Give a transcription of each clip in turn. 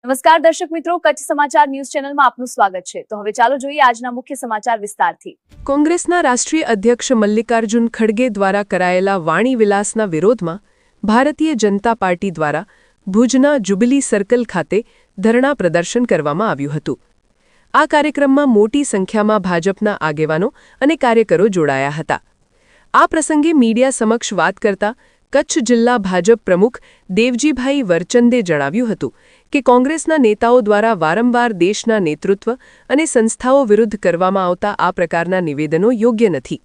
નમસ્કાર દર્શક મિત્રો, કચ્છ સમાચાર ન્યૂઝ ચેનલમાં આપનું સ્વાગત છે। તો હવે ચાલો જોઈએ આજના મુખ્ય સમાચાર વિસ્તારથી। કોંગ્રેસના રાષ્ટ્રીય અધ્યક્ષ મલ્લિકાર્જુન ખડગે દ્વારા કરાયેલા વાણી વિલાસના વિરોધમાં ભારતીય જનતા પાર્ટી દ્વારા ભુજના જુબિલી સર્કલ ખાતે ધરણા પ્રદર્શન કરવામાં આવ્યું હતું। આ કાર્યક્રમમાં મોટી સંખ્યામાં ભાજપના આગેવાનો અને કાર્યકરો જોડાયા હતા। આ પ્રસંગે મીડિયા સમક્ષ વાત કરતા કચ્છ જિલ્લા ભાજપ પ્રમુખ દેવજીભાઈ વરચંદે જણાવ્યું હતું કે કોંગ્રેસના નેતાઓ દ્વારા વારંવાર દેશના નેતૃત્વ અને સંસ્થાઓ વિરુદ્ધ કરવામાં આવતા આ પ્રકારના નિવેદનો યોગ્ય નથી।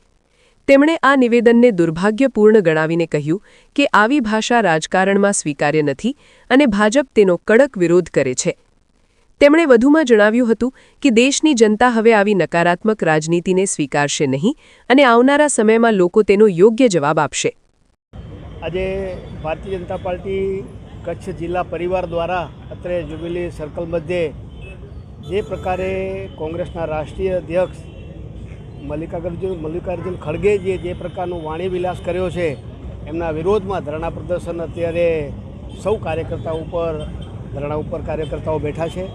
તેમણે આ નિવેદનને દુર્ભાગ્યપૂર્ણ ગણાવીને કહ્યું કે આવી ભાષા રાજકારણમાં સ્વીકાર્ય નથી અને ભાજપ તેનો કડક વિરોધ કરે છે। તેમણે વધુમાં જણાવ્યું હતું કે દેશની જનતા હવે આવી નકારાત્મક રાજનીતિને સ્વીકારશે નહીં અને આવનારા સમયમાં લોકો તેનો યોગ્ય જવાબ આપશે। આજે ભારતીય જનતા પાर्टी कच्छ जिला परिवार द्वारा अत्रे जुबिली सर्कल मध्य जे प्रकारे कांग्रेसना राष्ट्रीय अध्यक्ष मल्लिकार्जुन खड़गेजीए जे प्रकारનું वाणी विलास कर्यो छे एमना विरोधमां धरણા प्रदर्शन अत्यारे सौ कार्यकर्ताओं पर धरણા ઉપર कार्यकर्ताओं बैठा छे।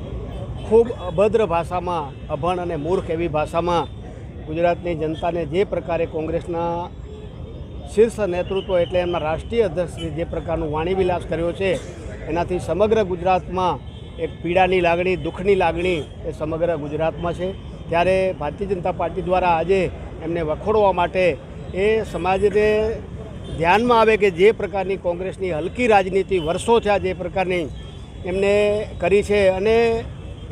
खूब अभद्र भाषामां अभण अने मूर्ख एवी भाषामां गुजरातनी जनताने जे प्रकारे कांग्रेसना शीर्ष नेतृत्व एटले एमना राष्ट्रीय अध्यक्ष जे प्रकारનું वाणी विलास कर्यो छे एनाथी समग्र गुजरात में एक पीड़ानी लागणी दुखनी लागणी ए समग्र गुजरात में छे। त्यारे भारतीय जनता पार्टी द्वारा आजे एमने वखोड़वा माटे ए समाजने ध्यान में आवे कि जे प्रकारनी कांग्रेसनी हलकी राजनीति वर्षों थया जे प्रकारनी एमने करी छे अने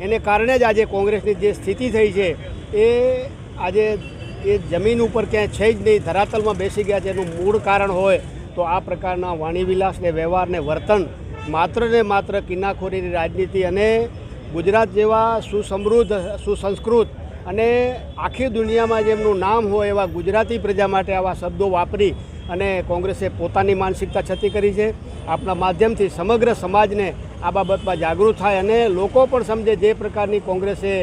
एने कारणे ज आजे कांग्रेसनी जे स्थिति थई छे ए आजे ये जमीन पर क्या है ज नहीं, धरातल में बेसी गया है। मूल कारण होय तो आ प्रकारना वाणी विलास ने व्यवहार ने वर्तन मात्र ने मात्र किनाखोरी राजनीति अने गुजरात जेवा सुसमृद्ध सुसंस्कृत अने आखी दुनिया में जेमनुं नाम होय एवा गुजराती प्रजा माटे आवा शब्दों वापरी अने कांग्रेसे पोतानी मानसिकता छती करी छे। आपना माध्यमथी समग्र समाज ने आ बाबत में जागृत थाय अने लोको पण समझे जे प्रकारनी कांग्रेसे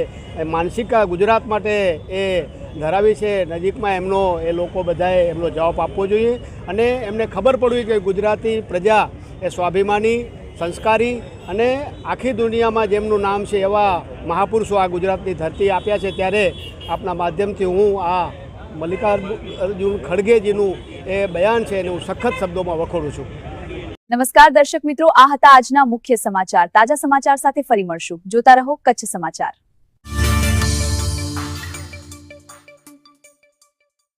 मानसिकता गुजरात माटे ए धरावी छे नजीकमां एमनो ए लोको बधाए एमनो जवाब आपवो जोईए अने एमने खबर पड़वी के गुजराती प्रजा ए स्वाभिमानी संस्कारी अने आखी दुनिया में जेमनुं नाम छे एवा महापुरुषो आ गुजरातनी धरती आप्या छे। त्यारे आपना माध्यमथी हूँ आ मल्लिकार्जुन खड़गेजीनुं ए बयान छे एने हूँ सखत शब्दों में वखोड़ुं छुं। नमस्कार दर्शक मित्रों, आ हता आजना मुख्य समाचार। ताजा समाचार साथे फरी मळशुं। जोता रहो कच्छ समाचार।